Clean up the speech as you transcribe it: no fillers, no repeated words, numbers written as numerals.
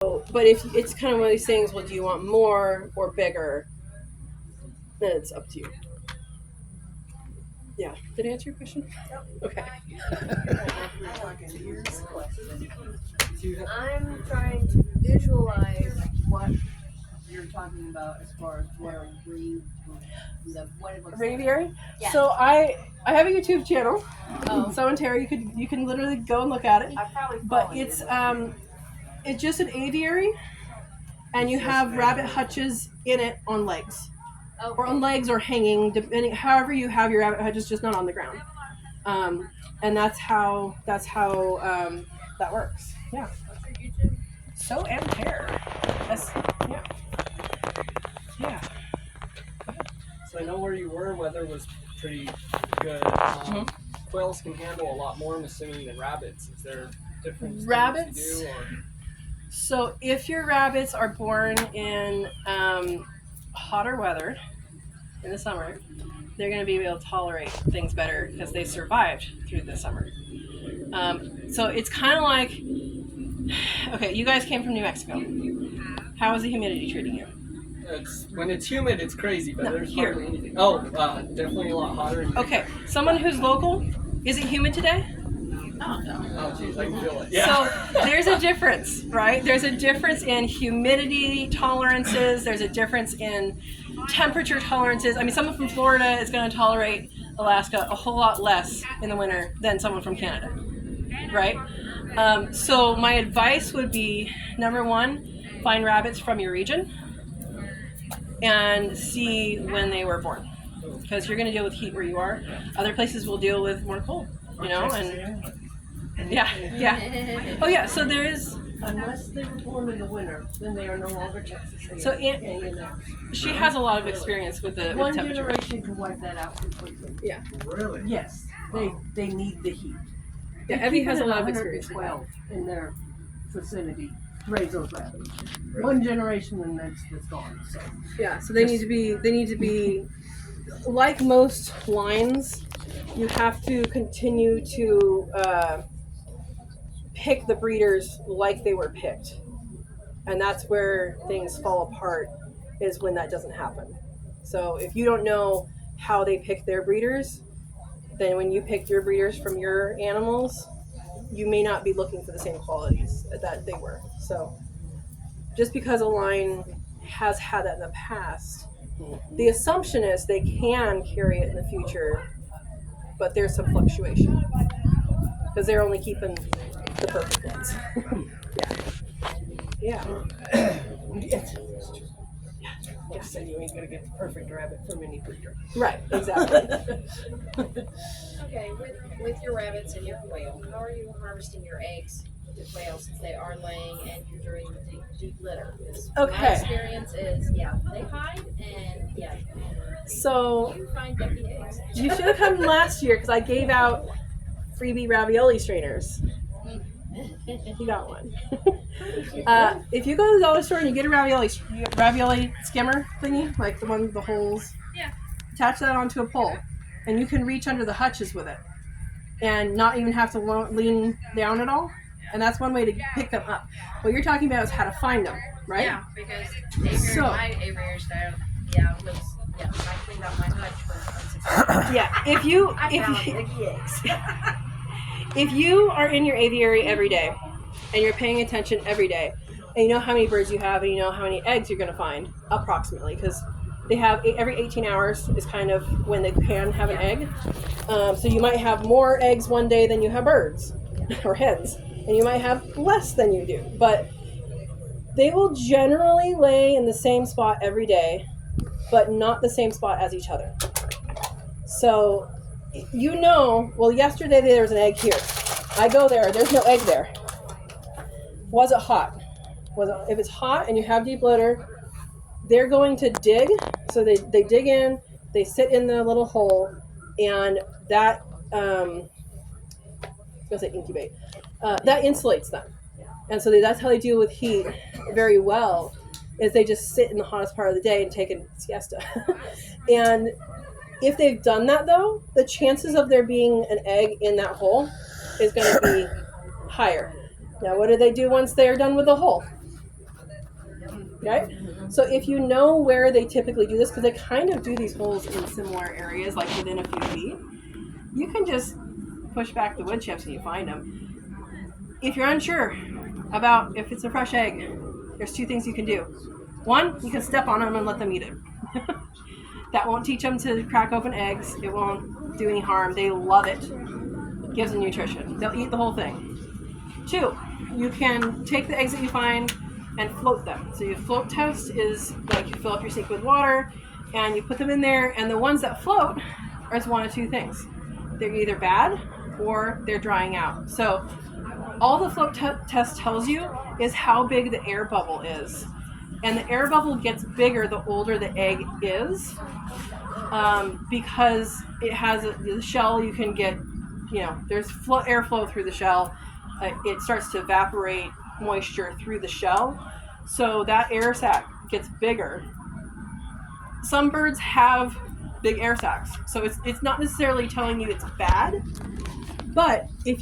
But if it's kind of one of these things, well, do you want more or bigger? Then it's up to you. Yeah. Did I answer your question? Okay. I'm trying to visualize what you're talking about as far as what a what it looks like. Aviary? Yeah. So I have a YouTube channel. Oh. So in Terry, you can literally go and look at it. I probably But it's just an aviary, and you have rabbit hutches in it on legs, or on legs or hanging, depending however you have your rabbit hutches, just not on the ground. And that's how that works. Yeah. So and hair. That's, yeah. Yeah. So I know where you were. Weather was pretty good. Quails can handle a lot more, I'm assuming, than rabbits. Is there different rabbits? Things you do, or? So if your rabbits are born in hotter weather in the summer, they're going to be able to tolerate things better because they survived through the summer. So it's kind of like, okay, you guys came from New Mexico. How is the humidity treating you? When it's humid, it's crazy, but there's here. hardly anything. Oh, definitely a lot hotter. Okay, someone who's local, is it humid today? Oh, geez, I can feel it. Yeah. So there's a difference, right? There's a difference in humidity tolerances. There's a difference in temperature tolerances. I mean, someone from Florida is going to tolerate Alaska a whole lot less in the winter than someone from Canada, right? So my advice would be, number one, find rabbits from your region and see when they were born, because you're going to deal with heat where you are. Other places will deal with more cold, you know, and yeah. Oh yeah, so there is. Unless they were born in the winter, then they are no longer Texas. So she has a lot of experience with the One temperature. generation can wipe that out completely. Yeah. Really? Yes, they need the heat. Yeah, Evie has a lot of experience with that. 112 in their vicinity to raise those rabbits. One generation and that's gone. So Yeah, so they need to be like most lines. You have to continue to pick the breeders like they were picked, and that's where things fall apart, is when that doesn't happen. So if you don't know how they pick their breeders, then when you pick your breeders from your animals, you may not be looking for the same qualities that they were. So just because a line has had that in the past, the assumption is they can carry it in the future, but there's some fluctuation because they're only keeping the perfect ones. Yeah. just say you ain't gonna get the perfect rabbit from any breeder. Right, exactly. Okay, with your rabbits and your quail, how are you harvesting your eggs with the quail since they are laying and you're doing the deep litter? My Okay. experience is, they hide and So you find yucky eggs. you should have come last year because I gave out freebie ravioli strainers. You got one. If you go to the dollar store and you get a ravioli skimmer thingy, like the one with the holes, attach that onto a pole, and you can reach under the hutches with it, and not even have to lean down at all. And that's one way to pick them up. What you're talking about is how to find them, right? Yeah, because my aviary style, I cleaned out my hutch for if you are in your aviary every day and you're paying attention every day and you know how many birds you have and you know how many eggs you're going to find approximately, because they have every 18 hours is kind of when they can have an egg. So you might have more eggs one day than you have birds or hens, and you might have less than you do, but they will generally lay in the same spot every day, but not the same spot as each other. So yesterday there was an egg here. I go there's no egg there. Was it hot? If it's hot and you have deep litter, they're going to dig. So they dig in, they sit in the little hole, and that incubate. That insulates them. And so that's how they deal with heat very well, is they just sit in the hottest part of the day and take a siesta. And if they've done that, though, the chances of there being an egg in that hole is going to be higher. Now, what do they do once they're done with the hole? Okay? So if you know where they typically do this, because they kind of do these holes in similar areas, like within a few feet, you can just push back the wood chips and you find them. If you're unsure about if it's a fresh egg, there's two things you can do. One, you can step on them and let them eat it. That won't teach them to crack open eggs. It won't do any harm. They love it. It gives them nutrition. They'll eat the whole thing. Two, you can take the eggs that you find and float them. So your float test is like you fill up your sink with water and you put them in there, and the ones that float are one of two things. They're either bad or they're drying out. So all the float test tells you is how big the air bubble is. And the air bubble gets bigger the older the egg is, because it has the shell. You can get, there's airflow through the shell. It starts to evaporate moisture through the shell, so that air sac gets bigger. Some birds have big air sacs, so it's not necessarily telling you it's bad, but if